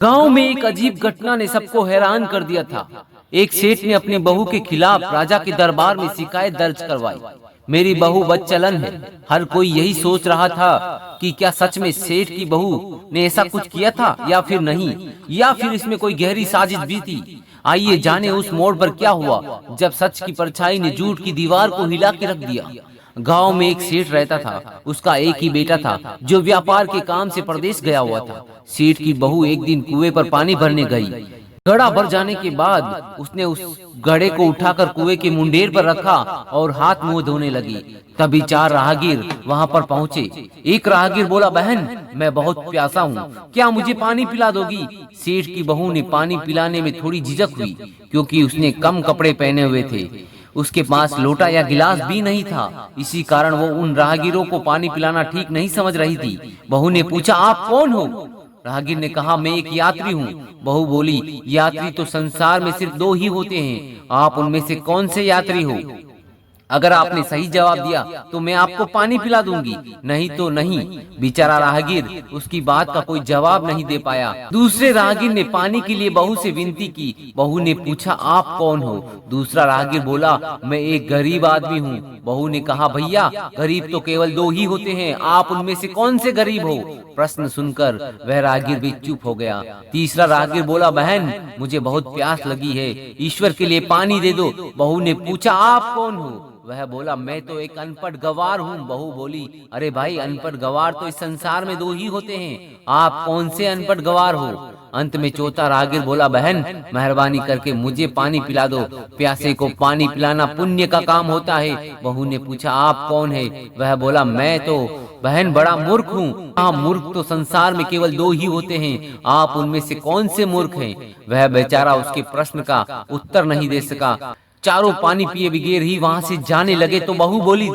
गांव में एक अजीब घटना ने सबको हैरान कर दिया था। एक सेठ ने अपने बहू के खिलाफ राजा के दरबार में शिकायत दर्ज करवाई। मेरी बहू बदचलन है। हर कोई यही सोच रहा था कि क्या सच में सेठ की बहू ने ऐसा कुछ किया था या फिर नहीं, या फिर इसमें कोई गहरी साजिश भी थी। आइए जाने उस मोड़ पर क्या हुआ जब सच की परछाई ने झूठ की दीवार को हिला के रख दिया। गांव में एक सेठ रहता था। उसका एक ही बेटा था जो व्यापार के काम से परदेश गया हुआ था। सेठ की बहू एक दिन कुएं पर पानी भरने गई। घड़ा भर जाने के बाद उसने उस घड़े को उठाकर कुएं के मुंडेर पर रखा और हाथ मुंह धोने लगी। तभी 4 राहगीर वहां पर पहुंचे। एक राहगीर बोला, बहन मैं बहुत प्यासा हूँ, क्या मुझे पानी पिला दोगी? सेठ की बहू ने पानी पिलाने में थोड़ी झिझक हुई क्योंकि उसने कम कपड़े पहने हुए थे। उसके पास लोटा या गिलास भी नहीं था। इसी कारण वो उन राहगीरों को पानी पिलाना ठीक नहीं समझ रही थी। बहू ने पूछा, आप कौन हो? राहगीर ने कहा, मैं एक यात्री हूँ। बहू बोली, यात्री तो संसार में सिर्फ 2 ही होते हैं, आप उनमें से कौन से यात्री हो? अगर आपने सही जवाब दिया तो मैं आपको पानी पिला दूंगी, नहीं तो नहीं। बेचारा राहगीर उसकी बात का कोई जवाब नहीं दे पाया। दूसरे राहगीर ने पानी के लिए बहू से विनती की। बहू ने पूछा, आप कौन हो? दूसरा राहगीर बोला, मैं एक गरीब आदमी हूँ। बहू ने कहा, भैया गरीब तो केवल 2 ही होते हैं, आप उनमें से कौन से गरीब हो? प्रश्न सुनकर वह राहगीर भी चुप हो गया। तीसरा राहगीर बोला, बहन मुझे बहुत प्यास लगी है, ईश्वर के लिए पानी दे दो। बहू ने पूछा, आप कौन हो? वह बोला, मैं तो एक अनपढ़ गवार हूँ। बहू बोली, अरे भाई अनपढ़ गवार तो इस संसार में 2 ही होते हैं, आप कौन से अनपढ़ गवार हो? अंत में चौथा राहगीर बोला, बहन मेहरबानी करके मुझे पानी पिला दो, प्यासे को पानी पिलाना पुण्य का काम होता है। बहू ने पूछा, आप कौन है? वह बोला, मैं तो बहन बड़ा मूर्ख हूँ। हाँ, मूर्ख तो संसार में केवल 2 ही होते हैं, आप उनमें से कौन से मूर्ख हैं? वह बेचारा उसके प्रश्न का उत्तर नहीं दे सका। चारों पानी पिए बगैर ही वहां से जाने लगे तो बहू बोली,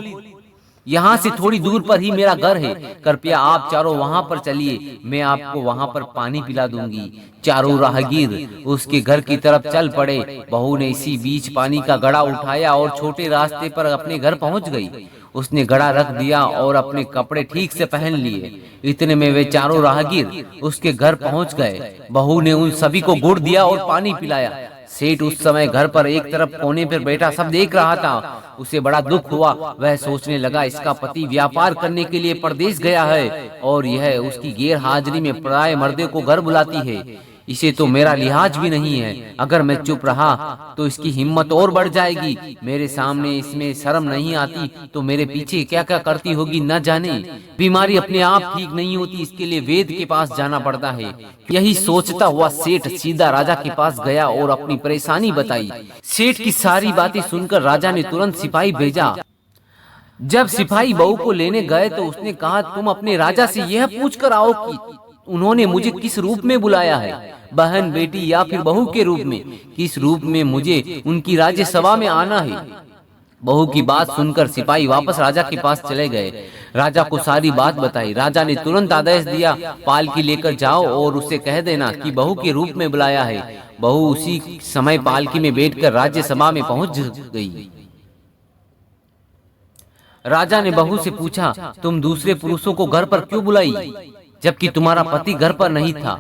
यहाँ से थोड़ी दूर पर ही मेरा घर है, कृपया आप चारों वहां पर चलिए, मैं आपको वहां पर पानी पिला दूंगी। चारों राहगीर उसके घर की तरफ चल पड़े। बहू ने इसी बीच पानी का घड़ा उठाया और छोटे रास्ते पर अपने घर पहुंच गई। उसने घड़ा रख दिया और अपने कपड़े ठीक से पहन लिए। इतने में वे चारों राहगीर उसके घर पहुंच गए। बहू ने उन सभी को गुड़ दिया और पानी पिलाया। सेठ उस समय घर पर एक तरफ कोने पर बैठा सब देख रहा था। उसे बड़ा दुख हुआ। वह सोचने लगा, इसका पति व्यापार करने के लिए परदेश गया है और यह उसकी गैर हाजिरी में पराये मर्दे को घर बुलाती है। इसे तो मेरा लिहाज भी नहीं है। अगर मैं चुप रहा तो इसकी हिम्मत और बढ़ जाएगी। मेरे सामने इसमें शर्म नहीं आती तो मेरे पीछे क्या क्या करती होगी न जाने। बीमारी अपने आप ठीक नहीं होती, इसके लिए वेद के पास जाना पड़ता है। यही सोचता हुआ सेठ सीधा राजा के पास गया और अपनी परेशानी बताई। सेठ की सारी बातें सुनकर राजा ने तुरंत सिपाही भेजा। जब सिपाही बहू को लेने गए तो उसने कहा, तुम अपने राजा से यह पूछ कर आओ कि उन्होंने मुझे किस रूप में बुलाया है, बहन, बेटी या फिर बहू के रूप में। किस रूप में मुझे उनकी राज्यसभा में आना है। बहू की बात सुनकर सिपाही वापस राजा के पास चले गए। राजा को सारी बात बताई। राजा ने तुरंत आदेश दिया, पालकी लेकर जाओ और उससे कह देना कि बहू के रूप में बुलाया है। बहू उसी समय पालकी में बैठकर राज्यसभा में पहुंच गई। राजा ने बहू से पूछा, तुम दूसरे पुरुषों को घर पर क्यों बुलाई जबकि तुम्हारा पति घर पर नहीं था?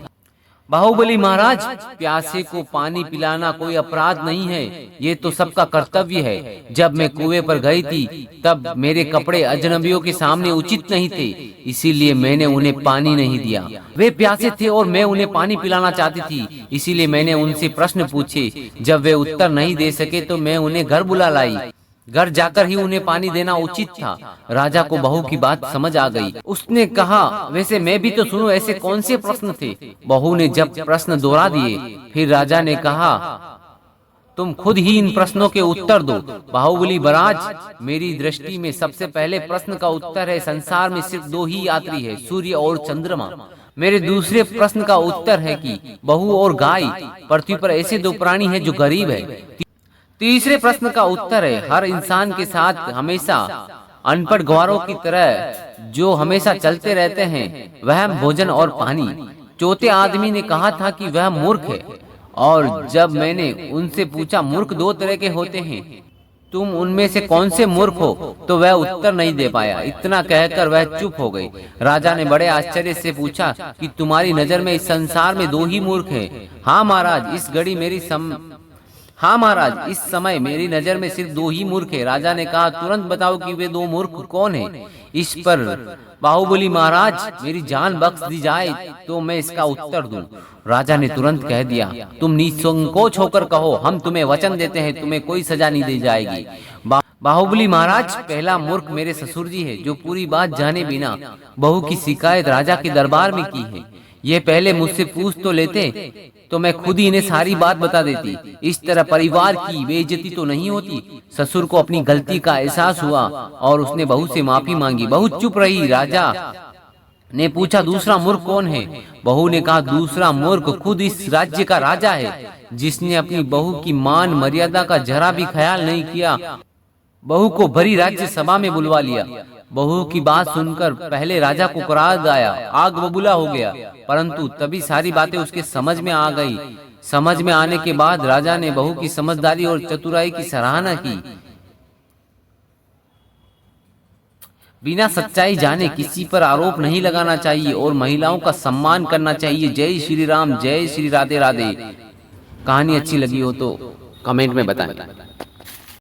बहू बोली, महाराज प्यासे को पानी पिलाना कोई अपराध नहीं है, ये तो सबका कर्तव्य है। जब मैं कुएं पर गई थी तब मेरे कपड़े अजनबियों के सामने उचित नहीं थे, इसीलिए मैंने उन्हें पानी नहीं दिया। वे प्यासे थे और मैं उन्हें पानी पिलाना चाहती थी, इसीलिए मैंने उनसे प्रश्न पूछे। जब वे उत्तर नहीं दे सके तो मैं उन्हें घर बुला लाई। घर जाकर ही उन्हें पानी देना उचित था। राजा को बहू की बात समझ आ गई। उसने कहा, वैसे मैं भी तो सुनूं, ऐसे कौन से प्रश्न थे? बहू ने जब प्रश्न दोहरा दिए फिर राजा ने कहा, तुम खुद ही इन प्रश्नों के उत्तर दो। बहू बोली, महाराज मेरी दृष्टि में सबसे पहले प्रश्न का उत्तर है, संसार में सिर्फ 2 ही यात्री है, सूर्य और चंद्रमा। मेरे दूसरे प्रश्न का उत्तर है कि बहू और गाय। पृथ्वी पर ऐसे 2 प्राणी हैं जो गरीब है। तीसरे प्रश्न का उत्तर है, हर इंसान के साथ हमेशा अनपढ़ गवारों की तरह जो हमेशा चलते रहते हैं, वह भोजन और पानी। चौथे आदमी ने कहा था कि वह मूर्ख है, और जब मैंने उनसे पूछा, मूर्ख 2 तरह के होते हैं, तुम उनमें से कौन से मूर्ख हो? तो वह उत्तर नहीं दे पाया। इतना कहकर वह चुप हो गई। राजा ने बड़े आश्चर्य से पूछा कि तुम्हारी नजर में इस संसार में दो ही मूर्ख हैं? हाँ महाराज, इस समय मेरी नजर में सिर्फ दो ही मूर्ख हैं। राजा ने कहा, तुरंत बताओ कि वे दो मूर्ख कौन हैं। इस पर बाहुबली, महाराज मेरी जान बख्श दी जाए तो मैं इसका उत्तर दूं। राजा ने तुरंत कह दिया, तुम निसंकोच होकर कहो, हम तुम्हें वचन देते हैं, तुम्हें कोई सजा नहीं दी जाएगी। बाहुबली, महाराज पहला मूर्ख मेरे ससुर जी है, जो पूरी बात जाने बिना बहू की शिकायत राजा के दरबार में की है। ये पहले मुझसे पूछ तो लेते तो मैं खुद ही इन्हें सारी बात बता देती। इस तरह परिवार की बेइज्जती तो नहीं होती। ससुर को अपनी गलती का एहसास हुआ और उसने बहू से माफी मांगी। बहू चुप रही। राजा ने पूछा, दूसरा मूर्ख कौन है? बहू ने कहा, दूसरा मूर्ख खुद इस राज्य का राजा है, जिसने अपनी बहू की मान मर्यादा का जरा भी ख्याल नहीं किया। बहू को भरी राज्य सभा में बुलवा लिया। बहू की बात सुनकर पहले राजा को क्रोध आया, आग बबूला हो गया, परंतु तभी सारी बातें उसके समझ में आ गई। समझ में आने के बाद राजा ने बहू की समझदारी और चतुराई की सराहना की। बिना सच्चाई जाने किसी पर आरोप नहीं लगाना चाहिए और महिलाओं का सम्मान करना चाहिए। जय श्री राम, जय श्री राधे राधे। कहानी अच्छी लगी हो तो कमेंट में बताएं।